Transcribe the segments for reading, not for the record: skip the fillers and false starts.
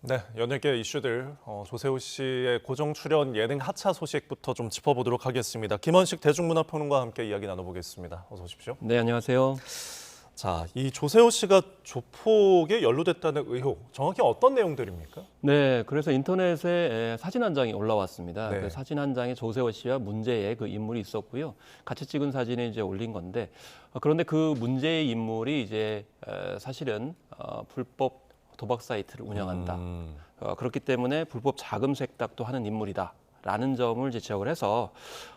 네, 연예계 이슈들 조세호 씨의 고정 출연 예능 하차 소식부터 좀 짚어보도록 하겠습니다. 김원식 대중문화평론가와 함께 이야기 나눠보겠습니다. 어서 오십시오. 네, 안녕하세요. 자, 이 조세호 씨가 조폭에 연루됐다는 의혹, 정확히 어떤 내용들입니까? 네, 그래서 인터넷에 사진 한 장이 올라왔습니다. 네. 그 사진 한 장에 조세호 씨와 문제의 그 인물이 있었고요. 같이 찍은 사진을 이제 올린 건데, 그런데 그 문제의 인물이 이제 사실은 불법 도박 사이트를 운영한다. 그렇기 때문에 불법 자금 세탁도 하는 인물이다라는 점을 이제 지적을 해서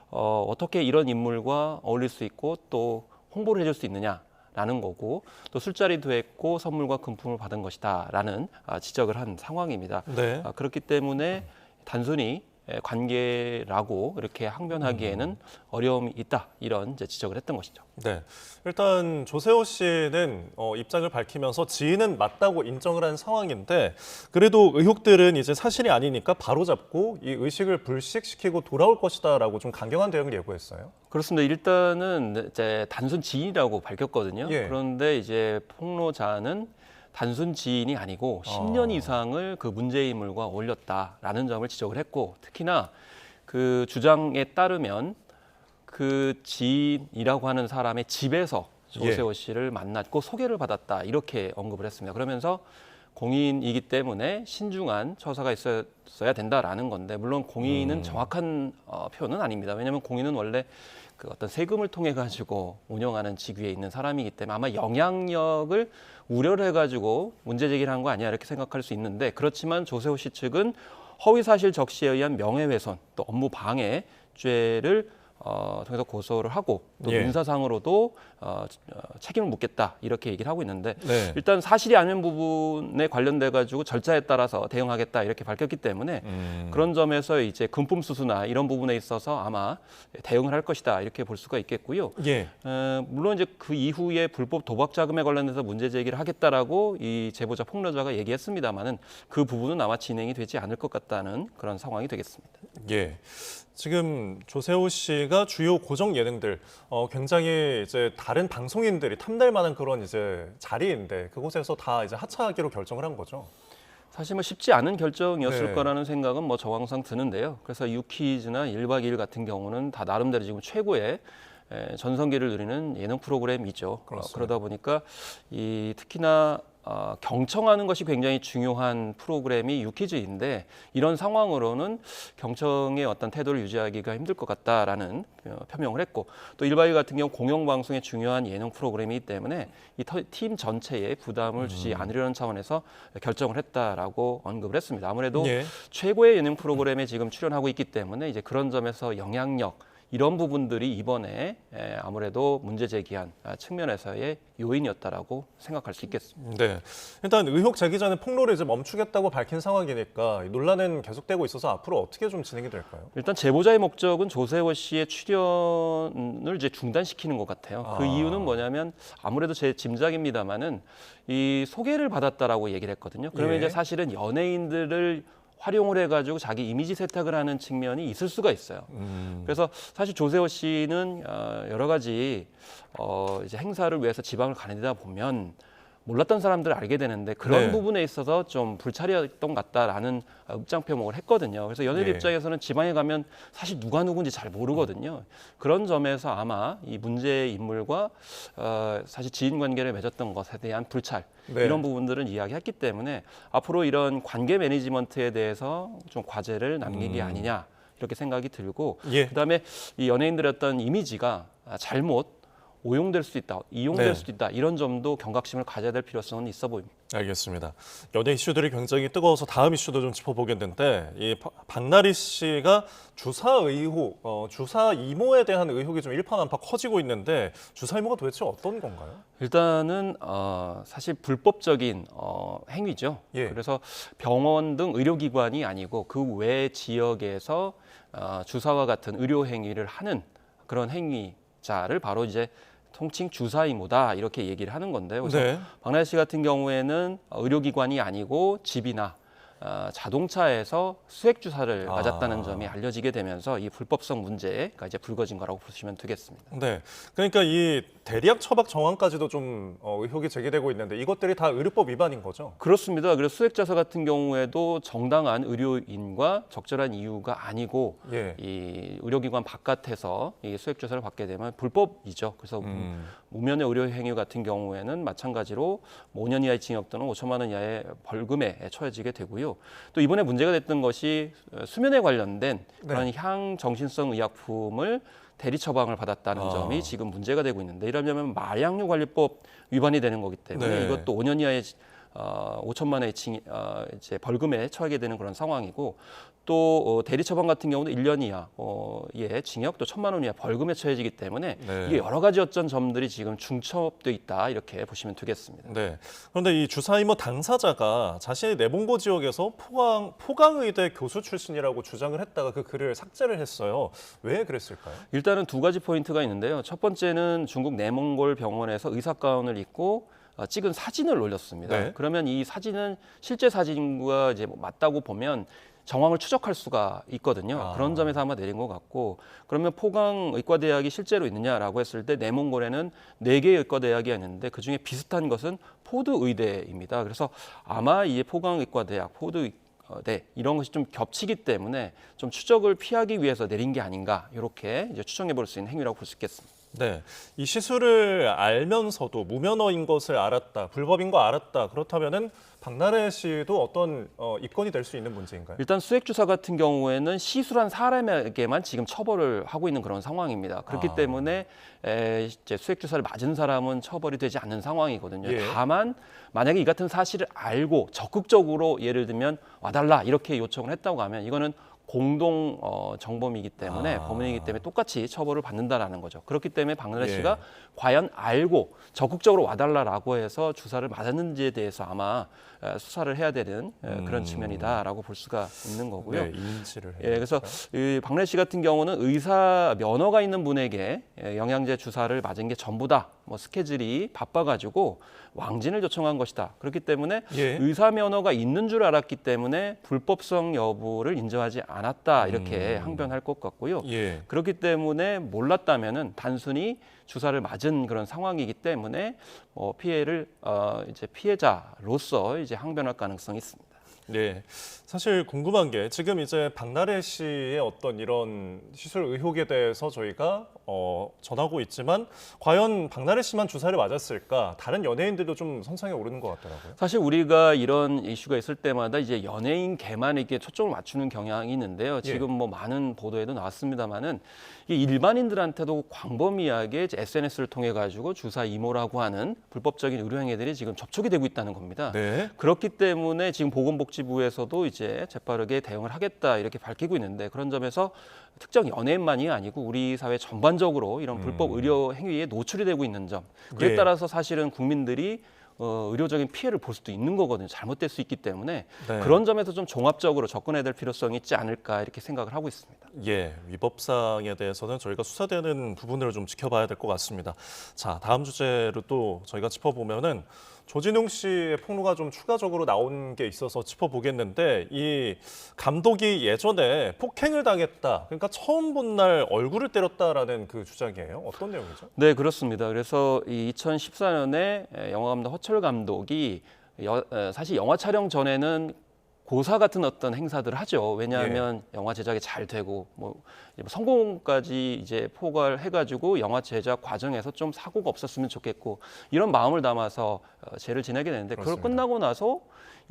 어떻게 이런 인물과 어울릴 수 있고 또 홍보를 해줄 수 있느냐. 라는 거고 또 술자리도 했고 선물과 금품을 받은 것이다라는 지적을 한 상황입니다. 네. 그렇기 때문에 단순히 관계라고 이렇게 항변하기에는 어려움이 있다 이런 이제 지적을 했던 것이죠. 네, 일단 조세호 씨는 입장을 밝히면서 지인은 맞다고 인정을 한 상황인데 그래도 의혹들은 이제 사실이 아니니까 바로잡고 이 의식을 불식시키고 돌아올 것이다라고 좀 강경한 대응을 예고했어요. 그렇습니다. 일단은 이제 단순 지인이라고 밝혔거든요. 예. 그런데 이제 폭로자는 단순 지인이 아니고 10년 이상을 그 문제의 인물과 어울렸다라는 점을 지적을 했고 특히나 그 주장에 따르면 그 지인이라고 하는 사람의 집에서 조세호 씨를 만났고 소개를 받았다 이렇게 언급을 했습니다. 그러면서 공인이기 때문에 신중한 처사가 있어야 된다라는 건데 물론 공인은 정확한 표현은 아닙니다. 왜냐하면 공인은 원래 그 어떤 세금을 통해 가지고 운영하는 직위에 있는 사람이기 때문에 아마 영향력을 우려를 해가지고 문제 제기를 한 거 아니야 이렇게 생각할 수 있는데 그렇지만 조세호 씨 측은 허위사실 적시에 의한 명예훼손 또 업무 방해죄를 통해서 고소를 하고 또 민사상으로도 책임을 묻겠다 이렇게 얘기를 하고 있는데 네. 일단 사실이 아닌 부분에 관련돼 가지고 절차에 따라서 대응하겠다 이렇게 밝혔기 때문에 그런 점에서 이제 금품 수수나 이런 부분에 있어서 아마 대응을 할 것이다 이렇게 볼 수가 있겠고요. 예. 물론 이제 그 이후에 불법 도박 자금에 관련해서 문제 제기를 하겠다라고 이 제보자 폭로자가 얘기했습니다만은 그 부분은 아마 진행이 되지 않을 것 같다는 그런 상황이 되겠습니다. 예. 지금 조세호 씨가 주요 고정 예능들 굉장히 이제 다른 방송인들이 탐낼 만한 그런 이제 자리인데 그곳에서 다 이제 하차하기로 결정을 한 거죠. 사실 뭐 쉽지 않은 결정이었을 네. 거라는 생각은 뭐 저 항상 드는데요. 그래서 유퀴즈나 1박 2일 같은 경우는 다 나름대로 지금 최고의 전성기를 누리는 예능 프로그램이죠. 그러다 보니까 이 특히나 경청하는 것이 굉장히 중요한 프로그램이 유퀴즈인데 이런 상황으로는 경청의 어떤 태도를 유지하기가 힘들 것 같다라는 표명을 했고 또 1박 2일 같은 경우 공영방송의 중요한 예능 프로그램이기 때문에 이 팀 전체에 부담을 주지 않으려는 차원에서 결정을 했다라고 언급을 했습니다. 아무래도 최고의 예능 프로그램에 지금 출연하고 있기 때문에 이제 그런 점에서 영향력 이런 부분들이 이번에 아무래도 문제 제기한 측면에서의 요인이었다라고 생각할 수 있겠습니다. 네, 일단 의혹 제기 전에 폭로를 이제 멈추겠다고 밝힌 상황이니까 논란은 계속되고 있어서 앞으로 어떻게 좀 진행이 될까요? 일단 제보자의 목적은 조세호 씨의 출연을 이제 중단시키는 것 같아요. 그 이유는 뭐냐면 아무래도 제 짐작입니다만은 이 소개를 받았다라고 얘기를 했거든요. 그러면 이제 사실은 연예인들을 활용을 해가지고 자기 이미지 세탁을 하는 측면이 있을 수가 있어요. 그래서 사실 조세호 씨는 여러 가지 이제 행사를 위해서 지방을 가내다 보면 몰랐던 사람들을 알게 되는데 그런 부분에 있어서 좀 불찰이었던 것 같다라는 입장 표명을 했거든요. 그래서 연예인 입장에서는 지방에 가면 사실 누가 누군지 잘 모르거든요. 그런 점에서 아마 이 문제의 인물과 사실 지인 관계를 맺었던 것에 대한 불찰 이런 부분들은 이야기했기 때문에 앞으로 이런 관계 매니지먼트에 대해서 좀 과제를 남긴 게 아니냐 이렇게 생각이 들고 그다음에 이 연예인들의 어떤 이미지가 잘못 오용될 수 있다, 이용될 수도 있다 이런 점도 경각심을 가져야 될 필요성은 있어 보입니다. 알겠습니다. 연예 이슈들이 굉장히 뜨거워서 다음 이슈도 좀 짚어보겠는데 이 박나리 씨가 주사 의혹, 주사 이모에 대한 의혹이 좀 일파만파 커지고 있는데 주사 이모가 도대체 어떤 건가요? 일단은 사실 불법적인 행위죠. 그래서 병원 등 의료기관이 아니고 그 외 지역에서 주사와 같은 의료 행위를 하는 그런 행위자를 바로 이제 통칭 주사 이모다 이렇게 얘기를 하는 건데요. 그래서 박나래 씨 같은 경우에는 의료기관이 아니고 집이나 자동차에서 수액 주사를 맞았다는 점이 알려지게 되면서 이 불법성 문제가 이제 불거진 거라고 보시면 되겠습니다. 네, 그러니까 이 대리약 처박 정황까지도 좀 의혹이 제기되고 있는데 이것들이 다 의료법 위반인 거죠? 그렇습니다. 그래서 수액 주사 같은 경우에도 정당한 의료인과 적절한 이유가 아니고 예. 이 의료기관 바깥에서 이 수액 주사를 받게 되면 불법이죠. 그래서 무면의 의료 행위 같은 경우에는 마찬가지로 5년 이하의 징역 또는 5천만 원 이하의 벌금에 처해지게 되고요. 또 이번에 문제가 됐던 것이 수면에 관련된 그런 향정신성 의약품을 대리 처방을 받았다는 점이 지금 문제가 되고 있는데 이러면 마약류 관리법 위반이 되는 거기 때문에 네. 이것도 5년 이하의 5천만 원의 이제 벌금에 처하게 되는 그런 상황이고 또 대리 처방 같은 경우도 1년 이하의 징역 또 1,000만 원 이하 벌금에 처해지기 때문에 네. 이게 여러 가지 어떤 점들이 지금 중첩돼 있다 이렇게 보시면 되겠습니다. 네. 그런데 이 주사이머 당사자가 자신의 내봉고 지역에서 포강의대 교수 출신이라고 주장을 했다가 그 글을 삭제를 했어요. 왜 그랬을까요? 일단은 두 가지 포인트가 있는데요. 첫 번째는 중국 내몽골 병원에서 의사 가운을 입고 찍은 사진을 올렸습니다. 네. 그러면 이 사진은 실제 사진과 이제 맞다고 보면 정황을 추적할 수가 있거든요. 그런 점에서 아마 내린 것 같고 그러면 포강 의과대학이 실제로 있느냐라고 했을 때 내몽골에는 4개의 의과대학이 있는데 그중에 비슷한 것은 포드 의대입니다. 그래서 아마 이 포강 의과대학, 포드 네, 이런 것이 좀 겹치기 때문에 좀 추적을 피하기 위해서 내린 게 아닌가 이렇게 이제 추정해 볼 수 있는 행위라고 볼 수 있겠습니다. 네, 이 시술을 알면서도 무면허인 것을 알았다, 불법인 거 알았다. 그렇다면은 박나래 씨도 어떤 입건이 될 수 있는 문제인가요? 일단 수액 주사 같은 경우에는 시술한 사람에게만 지금 처벌을 하고 있는 그런 상황입니다. 그렇기 때문에 이제 수액 주사를 맞은 사람은 처벌이 되지 않는 상황이거든요. 예. 다만 만약에 이 같은 사실을 알고 적극적으로 예를 들면 와달라 이렇게 요청을 했다고 하면 이거는 공동 정범이기 때문에 범인이기 때문에 똑같이 처벌을 받는다라는 거죠. 그렇기 때문에 박나래 씨가 과연 알고 적극적으로 와달라라고 해서 주사를 맞았는지에 대해서 아마 수사를 해야 되는 그런 측면이다라고 볼 수가 있는 거고요. 네, 인지를 해야 그래서 이 박나래 씨 같은 경우는 의사 면허가 있는 분에게 영양제 주사를 맞은 게 전부다. 뭐 스케줄이 바빠가지고 왕진을 요청한 것이다. 그렇기 때문에 의사 면허가 있는 줄 알았기 때문에 불법성 여부를 인정하지 않았다 이렇게 항변할 것 같고요. 그렇기 때문에 몰랐다면은 단순히 주사를 맞은 그런 상황이기 때문에 피해를 이제 피해자로서 이제 항변할 가능성이 있습니다. 네, 사실 궁금한 게 지금 이제 박나래 씨의 어떤 이런 시술 의혹에 대해서 저희가 전하고 있지만 과연 박나래 씨만 주사를 맞았을까? 다른 연예인들도 좀 선상에 오르는 것 같더라고요. 사실 우리가 이런 이슈가 있을 때마다 이제 연예인계만에게 초점을 맞추는 경향이 있는데요. 지금 뭐 많은 보도에도 나왔습니다만은 일반인들한테도 광범위하게 SNS를 통해 가지고 주사 이모라고 하는 불법적인 의료 행위들이 지금 접촉이 되고 있다는 겁니다. 네. 그렇기 때문에 지금 보건복지부에서도 이제 재빠르게 대응을 하겠다 이렇게 밝히고 있는데 그런 점에서 특정 연예인만이 아니고 우리 사회 전반적으로 이런 불법 의료 행위에 노출이 되고 있는 점. 그에 따라서 사실은 국민들이 의료적인 피해를 볼 수도 있는 거거든요. 잘못될 수 있기 때문에 그런 점에서 좀 종합적으로 접근해야 될 필요성이 있지 않을까 이렇게 생각을 하고 있습니다. 예, 위법사항에 대해서는 저희가 수사되는 부분을 좀 지켜봐야 될 것 같습니다. 자, 다음 주제로 또 저희가 짚어보면은 조진웅 씨의 폭로가 좀 추가적으로 나온 게 있어서 짚어보겠는데 이 감독이 예전에 폭행을 당했다. 그러니까 처음 본 날 얼굴을 때렸다라는 그 주장이에요. 어떤 내용이죠? 네, 그렇습니다. 그래서 이 2014년에 영화 감독 허철 감독이 사실 영화 촬영 전에는 고사 같은 어떤 행사들을 하죠. 왜냐하면 영화 제작이 잘 되고 뭐 성공까지 이제 포괄해가지고 영화 제작 과정에서 좀 사고가 없었으면 좋겠고 이런 마음을 담아서 제를 지내게 되는데 그걸 끝나고 나서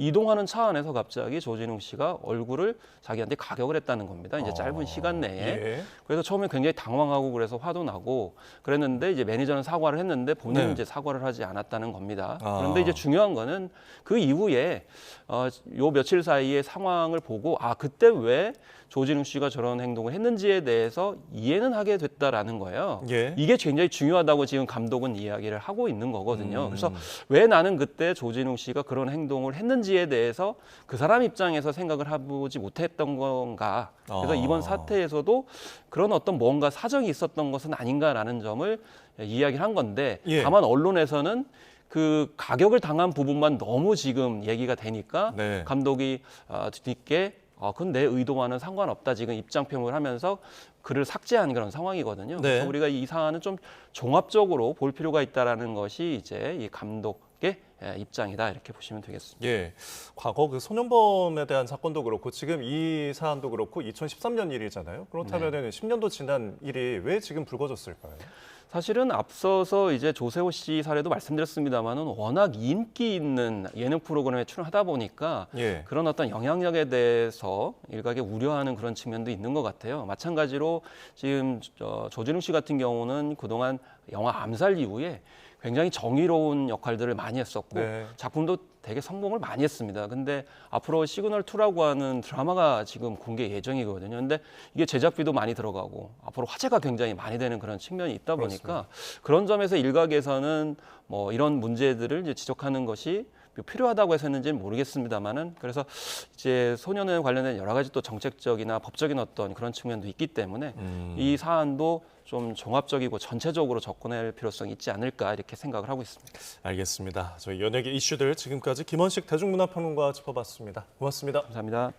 이동하는 차 안에서 갑자기 조진웅 씨가 얼굴을 자기한테 가격을 했다는 겁니다. 이제 짧은 시간 내에. 그래서 처음에 굉장히 당황하고 그래서 화도 나고 그랬는데 이제 매니저는 사과를 했는데 본인은 이제 사과를 하지 않았다는 겁니다. 그런데 이제 중요한 거는 그 이후에 요 며칠 사이의 상황을 보고 그때 왜 조진웅 씨가 저런 행동을 했는지에 대해서 이해는 하게 됐다라는 거예요. 이게 굉장히 중요하다고 지금 감독은 이야기를 하고 있는 거거든요. 그래서 왜 나는 그때 조진웅 씨가 그런 행동을 했는지에 대해서 그 사람 입장에서 생각을 해보지 못했던 건가. 그래서 이번 사태에서도 그런 어떤 뭔가 사정이 있었던 것은 아닌가라는 점을 이야기를 한 건데 다만 언론에서는 그 가격을 당한 부분만 너무 지금 얘기가 되니까 네. 감독이 뒤늦게 그건 내 의도와는 상관없다 지금 입장 표명을 하면서 글을 삭제한 그런 상황이거든요. 네. 그래서 우리가 이 사안은 좀 종합적으로 볼 필요가 있다라는 것이 이제 이 감독의 입장이다 이렇게 보시면 되겠습니다. 예, 과거 그 소년범에 대한 사건도 그렇고 지금 이 사안도 그렇고 2013년 일이잖아요. 그렇다면은 10년도 지난 일이 왜 지금 불거졌을까요? 사실은 앞서서 이제 조세호 씨 사례도 말씀드렸습니다만은 워낙 인기 있는 예능 프로그램에 출연하다 보니까 예. 그런 어떤 영향력에 대해서 일각에 우려하는 그런 측면도 있는 것 같아요. 마찬가지로 지금 조진웅 씨 같은 경우는 그동안 영화 암살 이후에 굉장히 정의로운 역할들을 많이 했었고 네. 작품도 되게 성공을 많이 했습니다. 근데 앞으로 시그널2라고 하는 드라마가 지금 공개 예정이거든요. 근데 이게 제작비도 많이 들어가고 앞으로 화제가 굉장히 많이 되는 그런 측면이 있다 보니까 그런 점에서 일각에서는 뭐 이런 문제들을 이제 지적하는 것이 필요하다고 해서 했는지는 모르겠습니다만은 그래서 이제 소년에 관련된 여러 가지 또 정책적이나 법적인 어떤 그런 측면도 있기 때문에 이 사안도 좀 종합적이고 전체적으로 접근할 필요성이 있지 않을까 이렇게 생각을 하고 있습니다. 알겠습니다. 저희 연예계 이슈들 지금까지 김원식 대중문화평론가 짚어봤습니다. 고맙습니다. 감사합니다.